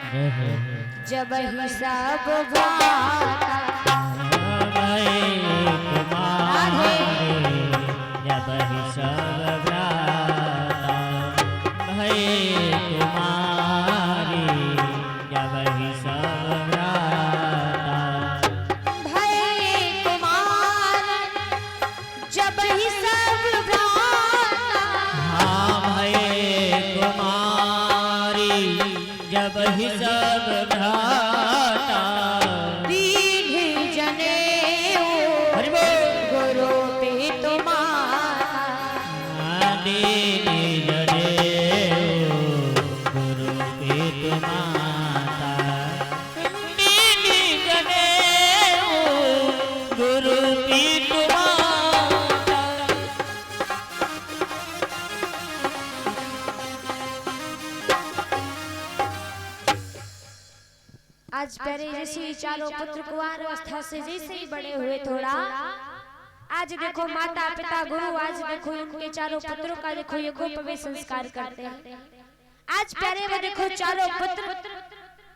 जब ही सब भ्राता कुमारे जब ही सब भ्राता भय कुमारी जब ही सब भ्राता भय कुमार जब ही सब भ्राता हाँ भय कुमारी जब ही सब भ्राता दीन जनेऊ गुरु पे तुम्हारा दीन जनेऊ गुरु पे माता दीन जनेऊ गुरु पे माता आज पहले जैसे चारों पुत्र कुंवर अवस्था से जैसे ही बड़े हुए थोड़ा आज देखो माता पिता गुरु आज देखो उनके चारों पुत्रों का देखो ये गोप में संस्कार करते हैं। आज प्यारे में देखो चारों पुत्र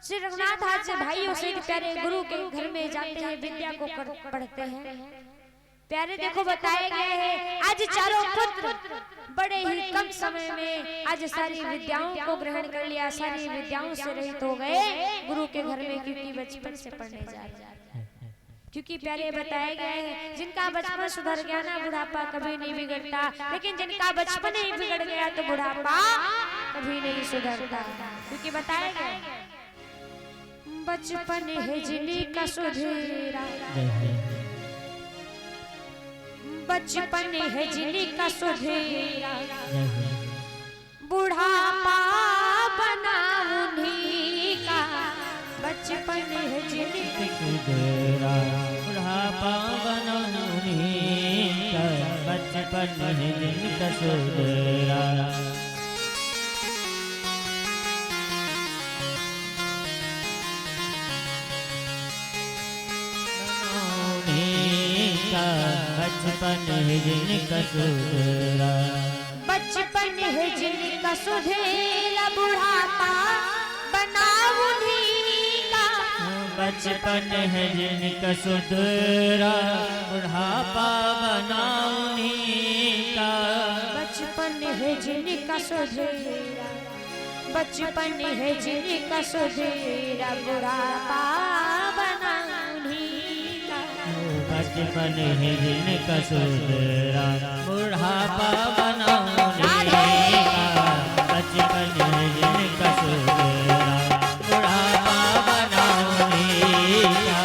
श्री रघुनाथ आज से भाइयों से प्यारे गुरु के घर में जाते हैं विद्या को पढ़ते हैं। प्यारे देखो बताया गया है आज चारों पुत्र बड़े ही कम समय में आज सारी विद्याओं को ग्रहण कर लिया, सारी विद्याओं से रहित हो गए गुरु के घर में, क्योंकि बचपन से पढ़ने जा रहे हैं। क्योंकि प्यारे बताया गया है जिनका बचपन सुधर गया ना बुढ़ापा कभी नहीं बिगड़ता, लेकिन जिनका बचपन ही बिगड़ गया तो बुढ़ापा कभी नहीं सुधरता। क्योंकि बताया गया बचपन है जिनका सुधेरा, बचपन है जिनका सुधेरा, बुढ़ापा बना उन्हीं का। बचपन है जिनका सुधेरा बुढ़ापा बना उन्हीं का, बचपन है जिनका सुधेरा बचपन है जिनका सुधेरा, बचपन है जिनका सुधेरा, बुढ़ापा बना उन्हीं का। बचपन है जिनका सुधेरा बुढ़ापा बना उन्हीं का। बचपन है जिनका सुधेरा, बचपन है जिनका सुधेरा, बुढ़ापा बना उन्हीं का। बचपन है जिनका सुधेरा बुढ़ापा बना उन्हीं का। बचपन है जिनका सुधेरा बुढ़ापा बना उन्हीं का।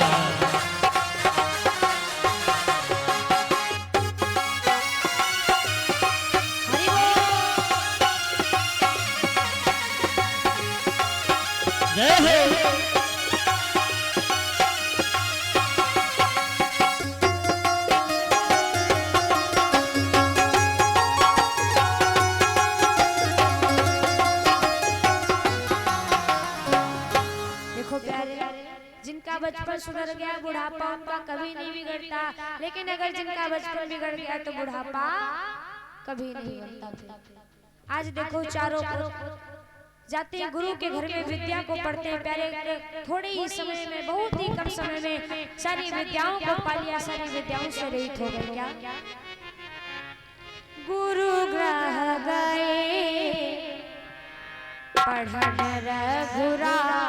जय हो जिनका बचपन सुधर गया बुढ़ापा उनका कभी नहीं बिगड़ता, लेकिन अगर जिनका बचपन बिगड़ गया तो बुढ़ापा कभी नहीं बनता। आज देखो चारों जाते हैं गुरु के घर में विद्या को पढ़ते हैं। प्यारे थोड़े ही समय में बहुत ही कम समय में सारी विद्याओं को पा लिया, सारी विद्याओं से रहित हो गए। क्या गुरु ग्रह गए पढ़न रघुराई,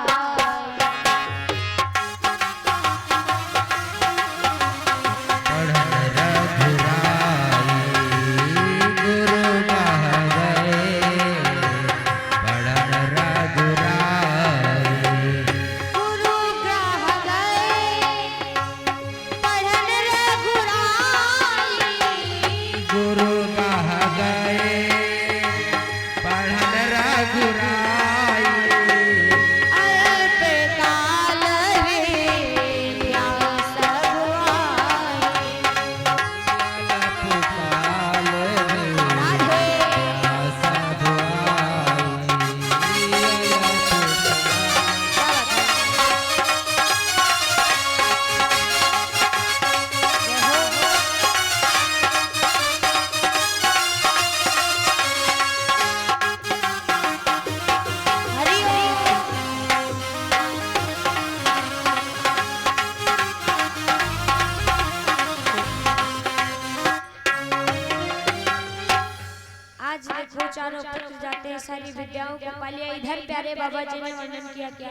आज देखो चारों पुत्र जाते हैं सारी विद्याओं को पा लिया। इधर प्यारे बाबा जी ने वर्णन किया क्या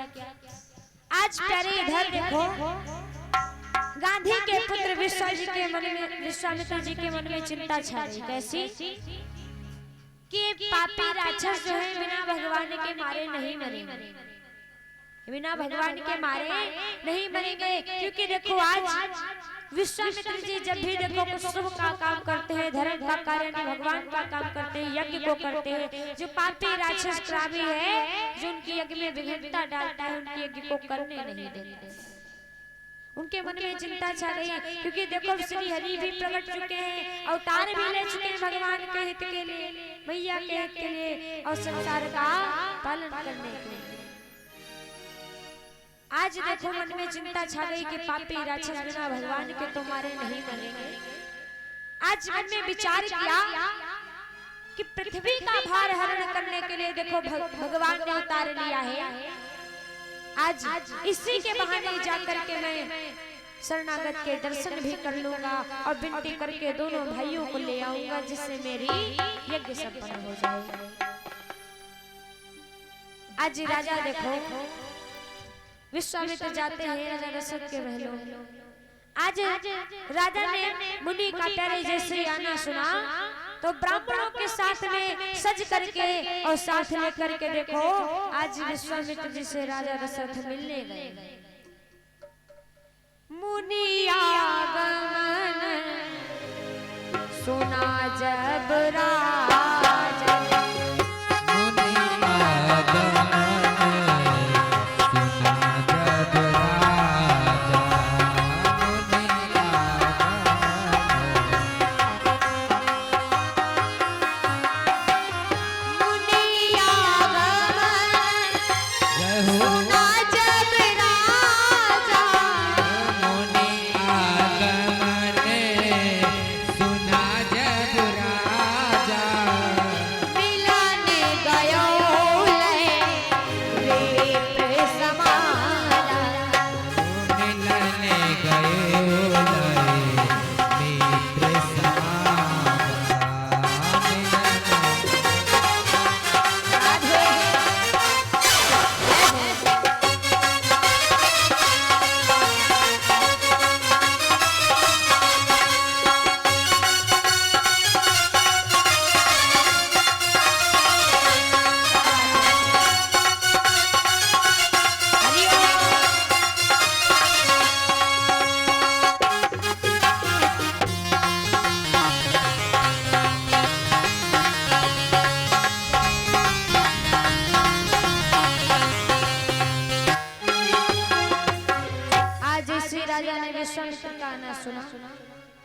आज प्यारे इधर देखो गांधी के पुत्र विश्वामित्र जी के मन में चिंता छा रही। कैसी कि पापी राक्षस जो है बिना भगवान के मारे नहीं मरेंगे, बिना भगवान के मारे नहीं मरेंगे। क्योंकि देखो आज विश्वामित्र जी जब भी देखो कुछ शुभ का काम करते हैं, धर्म का कार्य भगवान का काम करते हैं, यज्ञ को करते हैं, जो पापी राक्षस क्रामी है जो उनकी यज्ञ में विघ्नता डालता है उनके यज्ञ को करने नहीं देते। उनके मन में चिंता छा रही है। क्योंकि देखो श्री हरि भी प्रकट चुके हैं, अवतार भी ले चुके हैं भगवान के हित के लिए, मैया के हित के लिए और संसार का पालन करने के लिए। आज देखो मन में चिंता छा गई कि पापी राक्षस बिना भगवान के तुम्हारे नहीं मरेंगे। आज मन में विचार किया कि पृथ्वी का भार हरण करने के लिए देखो भगवान ने अवतार लिया है। आज इसी के बहाने जाकर के मैं शरणागत के दर्शन भी कर लूंगा और विनती करके दोनों भाइयों को ले आऊंगा जिससे मेरी यज्ञ संपन्न हो जाए। आज राजा देखो विश्वामित्र जाते हैं राजा दशरथ के महलों। आज राजा ने मुनि का प्यारे जैसे आना सुना तो ब्राह्मणों के साथ में सज करके और साथ लेकर के देखो आज विश्वामित्र जी से राजा दशरथ मिलने गए। मुनि आगमन सुना जब राजा,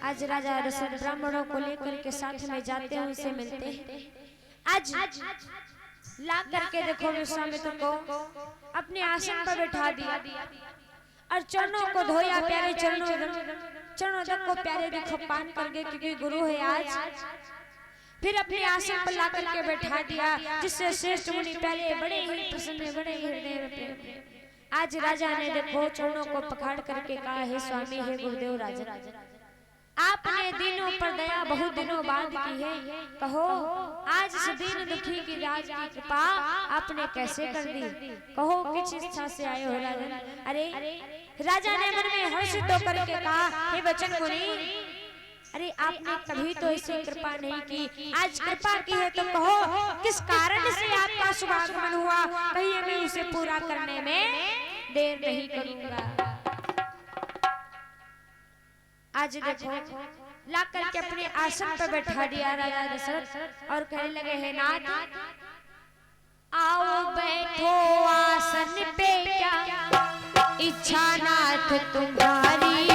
आज राजा दशरथ ब्राह्मणों को लेकर के साथ में जाते हैं उनसे मिलते हैं। आज ला करके देखो विश्वामित्र को अपने आसन पर बैठा दिया और चरणों को धोया, प्यारे चरणों तक को प्यारे देखो पान करके क्योंकि गुरु है आज। फिर अपने आसन पर ला करके बैठा दिया जिससे श्रेष्ठ मुनि प्यारे बड़े ही प्रसन्न बड़े हृदय। आज राजा ने देखो चरणों को पकड़ करके कहा है स्वामी है गुरुदेव राजा, आपने दिनों पर दया बहुत दिनों बाद की है, कहो आज इस दीन दुखी की राज की कृपा आपने कैसे कर दी, कहो किस इच्छा से आए हो राजा। अरे राजा ने मन में हर्षित होकर के कहा हे बचन मुनि, अरे आपने कभी तो ऐसी कृपा नहीं की, आज कृपा की है तो कहो किस कारण से आपका शुभागमन हुआ, कहिए मैं उसे पूरा करने में देर नहीं करूंगा। आज देखो ला करके अपने आसन पर बैठा दिया राजा दशरथ और कहने लगे हे नाथ आओ बैठो आसन पे, क्या इच्छा नाथ तुम्हारी,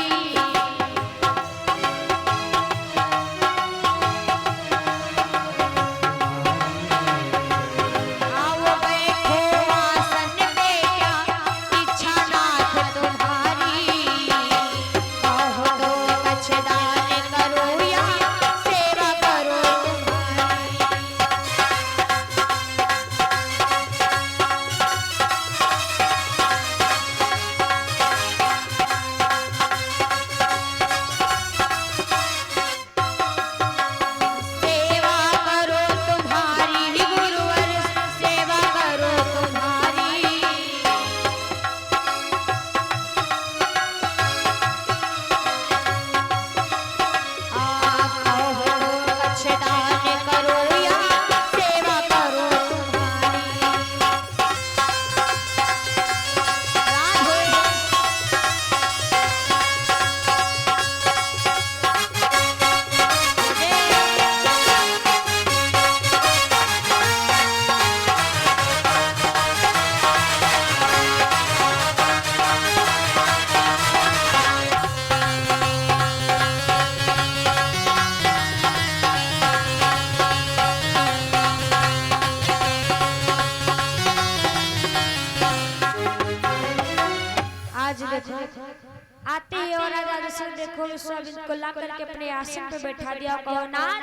और राजा दशरथ देखो विश्वामित्र को ला करके अपने आसन पे बैठा दिया। कहो नाथ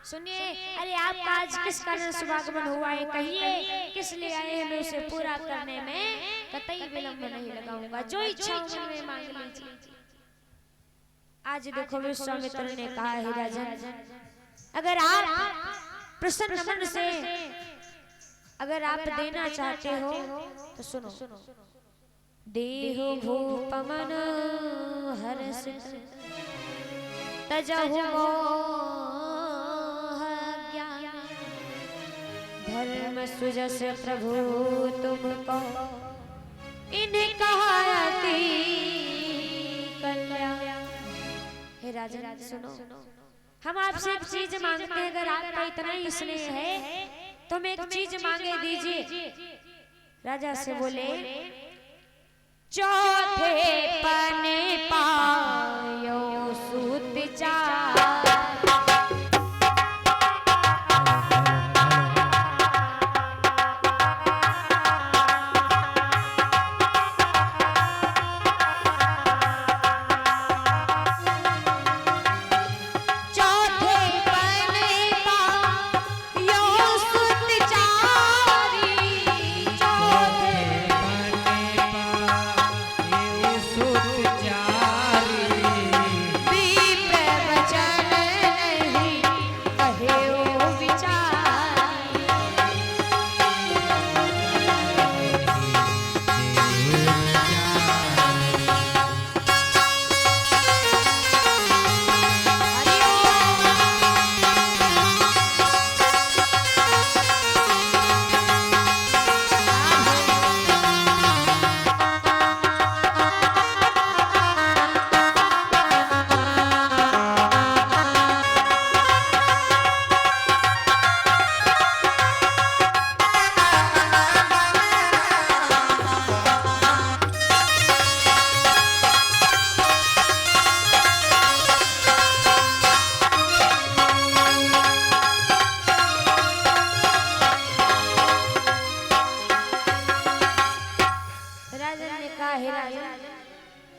सुनिए, अरे आपका आज किस कारण शुभागमन हुआ है, कहिए किस लिए आए हैं, मैं उसे पूरा करने में कतई विलंब नहीं लगाऊंगा, जो इच्छा मन में मांग लीजिए। आज देखो विश्वामित्र ने कहा है राजन, अगर आप प्रसन्न मन से अगर आप देना चाहते हो तो सुनो, देहो भूपमन हर्षित तजहु मोह ज्ञान, धर्म सुजस प्रभु तुमको इन्हें कहा अति कल्याण। हे राजा सुनो, हम आपसे एक चीज मांगते हैं, अगर आपका इतना ही स्नेह है तो मैं एक चीज मांगे दीजिए। राजा से बोले, चौथे पने पायो सूत चार,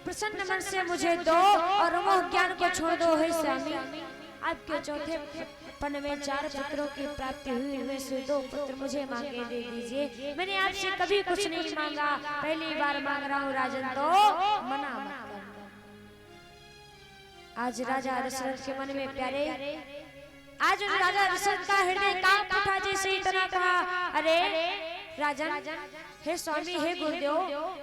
प्रसन्न मन से मुझे दो और मोह ज्ञान को छोड़ दो। हे स्वामी, आपके चौथे पन में 4 पुत्रों की प्राप्ति हुई, हुए से 2 पुत्र मुझे मांगे दे दीजिए। मैंने आपसे कभी कुछ नहीं मांगा, पहली बार मांग रहा हूँ राजन, तो मना मत करना। आज राजा दशरथ के मन में प्यारे, आज राजा दशरथ का हृदय कांप उठा, जैसे इतना कहा, अरे राजन, हे स्वामी, हे गुरुदेव,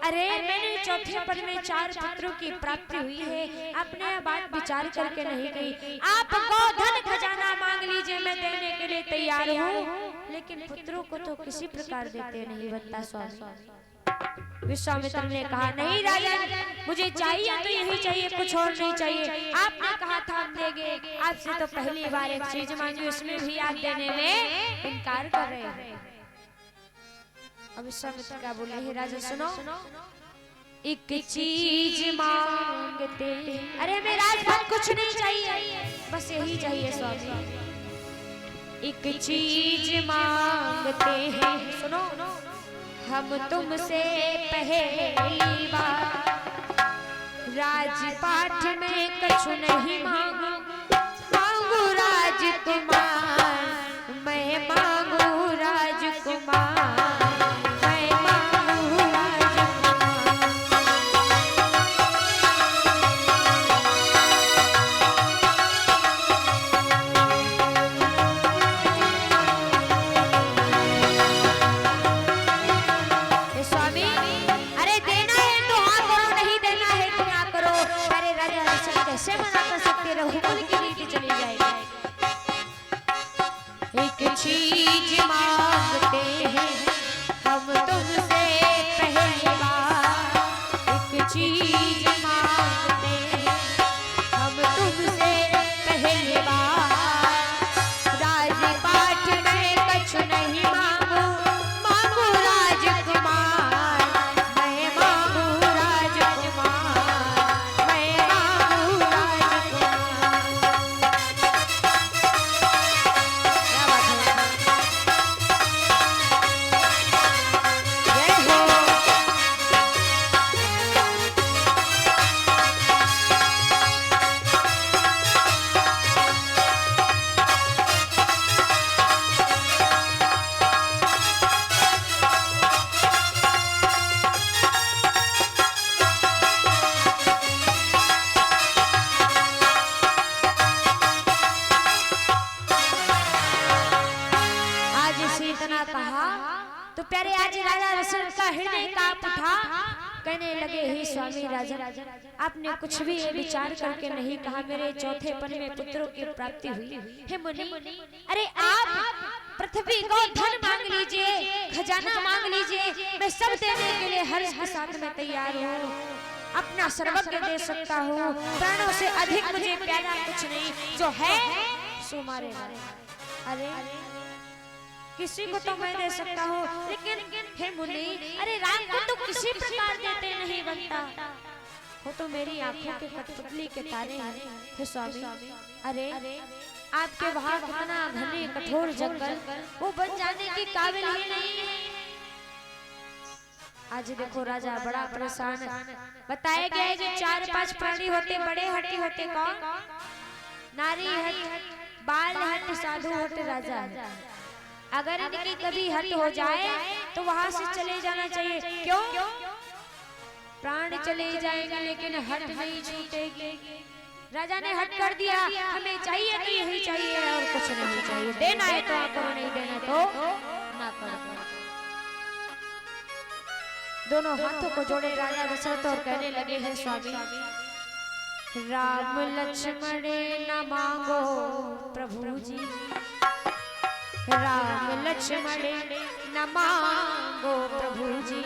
अरे मैंने चौथे पन में 4 पुत्रों की प्राप्ति हुई है, आपने बात विचार करके नहीं कही। आप धन खजाना मांग लीजिए, मैं देने के लिए तैयार हूँ, लेकिन पुत्रों को तो किसी प्रकार देते नहीं बनता स्वामी। विश्वामित्र ने कहा, नहीं राजन, मुझे चाहिए तो यही चाहिए, कुछ और नहीं चाहिए। आपने कहा था हम देंगे, आपसे तो पहली बार एक चीज मांगी, उसमें भी आप देने में इनकार कर रहे हैं। अब विश्वामित्र क्या बोले, हे राजा सुनो, एक चीज मांगते, अरे हमें राजपाट कुछ नहीं चाहिए, बस यही चाहिए स्वामी। एक चीज मांगते हैं, सुनो, हम तुमसे पहली बार राजपाट में कछु नहीं मांगू, मांगू राजकुमार, मैं मांगू राजकुमार। कैसे मना कर सकते, रघुकुल की रीति चली जाएगी। एक चीज मांगते हैं हम तुमसे पहली बार, एक चीज मांगते हैं हम तुमसे पहली बार, राजपाट में कछु नहीं मांगू, मांगू राजकुमार, मैं मांगू राजकुमार, मैं मांगू राजकुमार। क्या बात है? इतना कहा तो प्यारे आज राजा दशरथ का हृदय कांप उठा। कहने लगे हे स्वामी राजन, आपने कुछ भी विचार करके नहीं कहा। मेरे चौथे पन में पुत्रों की प्राप्ति हुई। हे मुनि, अरे आप पृथ्वी को धन मांग लीजिए, खजाना मांग लीजिए, मैं सब देने के लिए हर्ष के साथ में तैयार हूँ। अपना सर्वज्ञ दे सकता हूँ, प्राणों से अधिक मुझे प्यारा कुछ नहीं, जो है सो मारे। अरे किसी को तो मैं दे सकता हूँ, लेकिन हे मुनि, अरे राम को तो किसी प्रकार देते नहीं बनता। वो तो मेरी आंखों के कठपुतली के तारे हैं। हे स्वामी, अरे आपके वहाँ इतना घने कठोर जंगल, वो बन जाने की काबिल ही नहीं है। आज देखो राजा बड़ा परेशान। बताया गया है जो 4-5 प्राणी होते, बड़े हट्टी होते कौन? नारी हट, बाल हट, साधु हट, राजा। अगर इनकी कभी हट हो जाए तो वहां से चले जाना चाहिए। क्यों? प्राण चले जाएंगे लेकिन हट नहीं छूटेगी। राजा ने हट कर दिया, हमें चाहिए तो यही चाहिए और कुछ नहीं चाहिए। देना है तो आप करो, नहीं देना तो ना करो। दोनों हाथों को जोड़े राजा दशरथ और कहने लगे हैं स्वामी, राम लक्ष्मण न मांगो प्रभु जी, राम लक्ष्मण न मांगो प्रभु जी,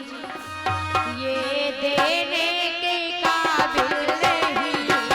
ये देने के काबिल नहीं है।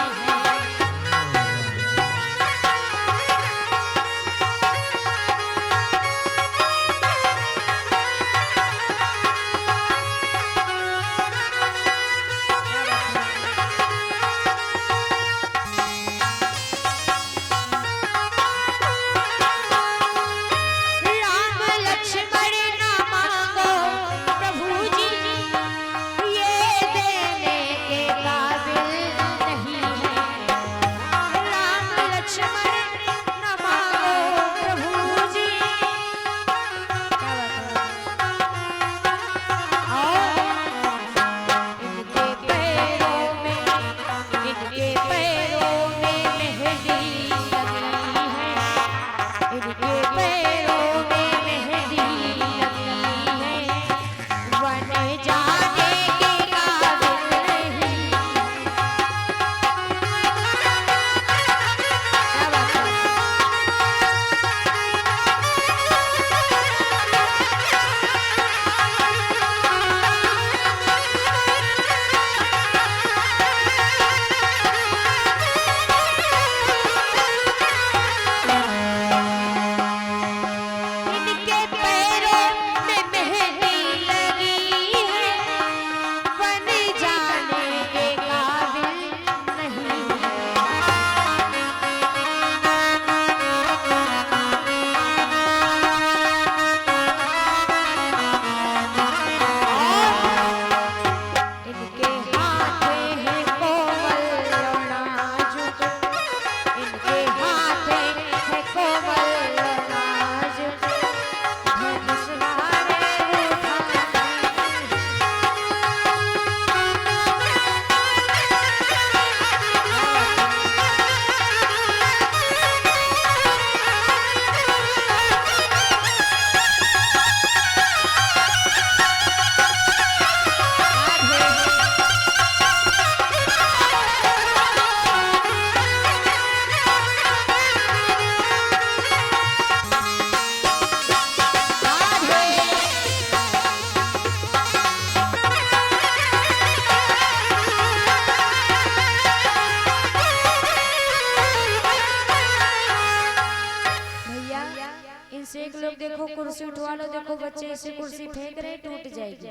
कुर्सी उठवा लो। देखो बच्चे ऐसे कुर्सी फेंक रहे, टूट जाएगी।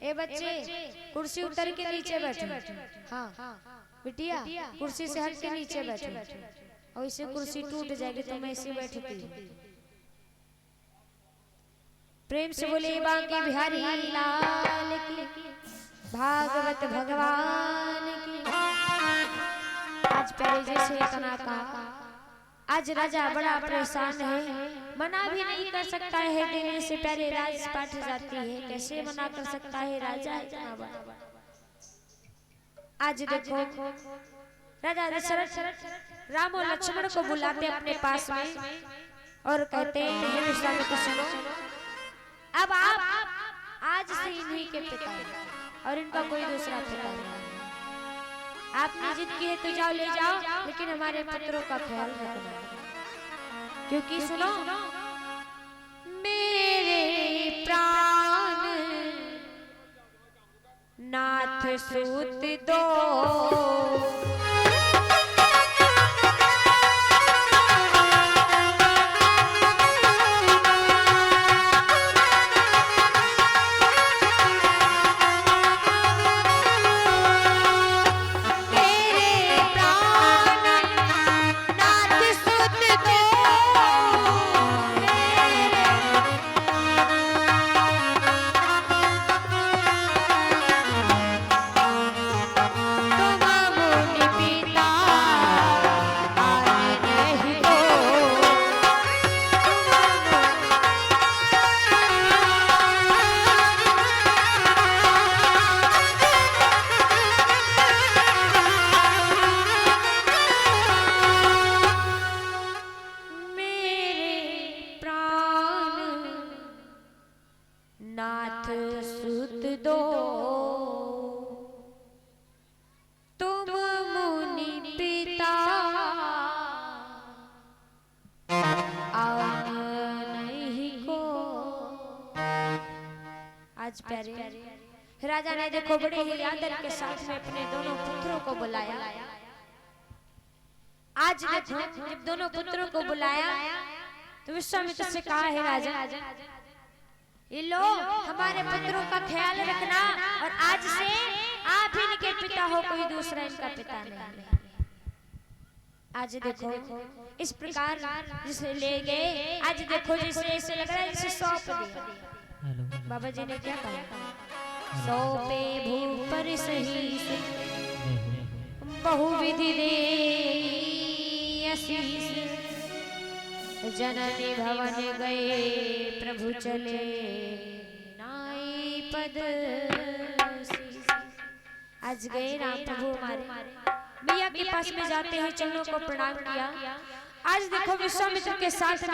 ए बच्चे कुर्सी उतर के नीचे बैठो। हाँ बिटिया कुर्सी से हट के नीचे बैठो, और इसे कुर्सी टूट जाएगी तो मैं इसी बैठती हूँ। प्रेम से बोले बांके बिहारी लाल की, भागवत भगवान की। आज प्यारे जैसे इतना कहा, आज राजा बड़ा परेशान है, मना भी नहीं कर सकता है। देने से प्यारे राजपाट जाती है, कैसे मना कर सकता है राजा इतना बड़ा। आज देखो राजा दशरथ राम और लक्ष्मण को बुलाते अपने पास में और कहते हैं, ये विश्वामित्र सुनो, अब आप आज से इन्हीं के पिता हैं और इनका कोई दूसरा पिता नहीं। आपने जिद की है तो जाओ ले जाओ, लेकिन हमारे पुत्रों का ख्याल रखना, क्योंकि सुनो मेरे प्राण नाथ सूत दो, नाथ सुत दो, तुम मुनि पिता आन नहीं को। आज प्यारे राजा ने देखो बड़े ही आदर के साथ में अपने दोनों पुत्रों को बुलाया। आज देखो जब दोनों पुत्रों को बुलाया तो विश्वामित्र से कहा है राजा, ये लो हमारे पुत्रों का ख्याल रखना और आज से आप इनके पिता हो, कोई दूसरा इनका पिता नहीं। आज देखो इस प्रकार जिसे ले गए, आज देखो जैसे ऐसे लग रहा है जैसे सौंप दिया। बाबा जी ने क्या कहा, सौंपे भूपर सही बहुविधि दे आशीष, जननी भवन गए प्रभु चले नाई पद। आज गए राम प्रभु हमारे मैया के पास में जाते हैं, चरणों को प्रणाम किया। आज देखो विश्वामित्र के साथ